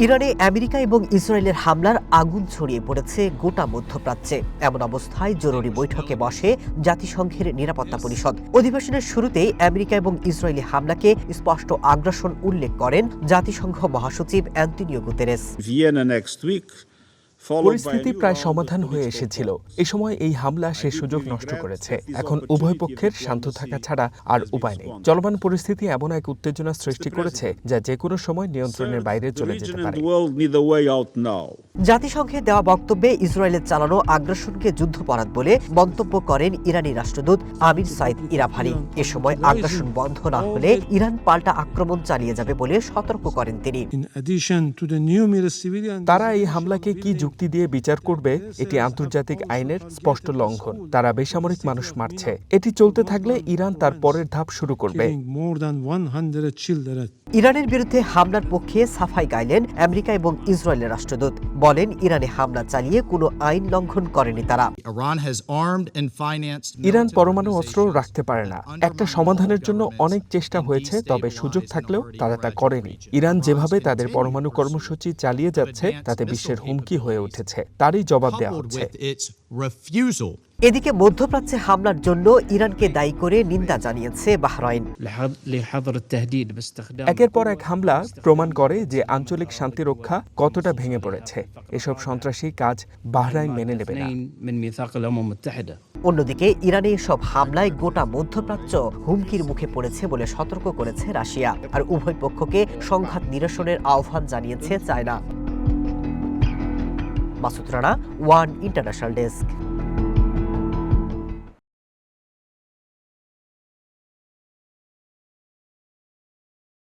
ইরানে আমেরিকা এবং ইসরায়েলের হামলার আগুন ছড়িয়ে পড়েছে গোটা মধ্যপ্রাচ্যে। এমন অবস্থায় জরুরি বৈঠকে বসে জাতিসংঘের নিরাপত্তা পরিষদ। অধিবেশনের শুরুতেই আমেরিকা এবং ইসরায়েলি হামলাকে স্পষ্ট আগ্রাসন উল্লেখ করেন জাতিসংঘ মহাসচিব অ্যান্টোনিও গুতেরেস। পরিস্থিতি প্রায় সমাধান হয়ে এসেছিল। এ সময় এই হামলা সে সুযোগ নষ্ট করেছে। এখন উভয় পক্ষের শান্ত থাকা ছাড়া আর উপায় নেই। চলমান পরিস্থিতি এমন এক উত্তেজনা সৃষ্টি করেছে যা যে কোনো সময় নিয়ন্ত্রণের বাইরে চলে যেতে পারে। জাতিসংঘে দেওয়া বক্তব্যে ইসরায়েলের চালানো আগ্রাসনকে যুদ্ধাপরাধ বলে মন্তব্য করেন ইরানি রাষ্ট্রদূত আমির সাইদ ইরাভানি। এ সময় আগ্রাসন বন্ধ না হলে ইরান পাল্টা আক্রমণ চালিয়ে যাবে বলে সতর্ক করেন তিনি। তারা এই হামলাকে কি যুক্তি দিয়ে বিচার করবে? এটি আন্তর্জাতিক আইনের স্পষ্ট লঙ্ঘন। তারা বেসামরিক মানুষ মারছে। এটি চলতে থাকলে ইরান তার পরের ধাপ শুরু করবে। ইরানের বিরুদ্ধে হামলার পক্ষে সাফাই গাইলেন আমেরিকা এবং ইসরায়েলের রাষ্ট্রদূত। বলেন ইরানে হামলা চালিয়ে কোনো আইন লঙ্ঘন করেনি তারা। ইরান পরমাণু অস্ত্র রাখতে পারে না। একটা সমাধানের জন্য অনেক চেষ্টা হয়েছে, তবে সুযোগ থাকলেও তারা তা করেনি। ইরান যেভাবে তাদের পরমাণু কর্মসূচি চালিয়ে যাচ্ছে তাতে বিশ্বের হুমকি হয়ে উঠেছে। তারই জবাব দেওয়া হচ্ছে। এদিকে মধ্যপ্রাচ্যে হামলার জন্য ইরানকে দায়ী করে নিন্দা জানিয়েছে বাহরাইন। একের পর এক হামলা প্রমাণ করে যে আঞ্চলিক শান্তি রক্ষা কতটা ভেঙে পড়েছে। এসব সন্ত্রাসী কাজ বাহরাইন মেনে নেবে না। অন্যদিকে ইরানে এসব হামলায় গোটা মধ্যপ্রাচ্য হুমকির মুখে পড়েছে বলে সতর্ক করেছে রাশিয়া। আর উভয় পক্ষকে সংঘাত নিরসনের আহ্বান জানিয়েছে China. Masud Rana, one international desk.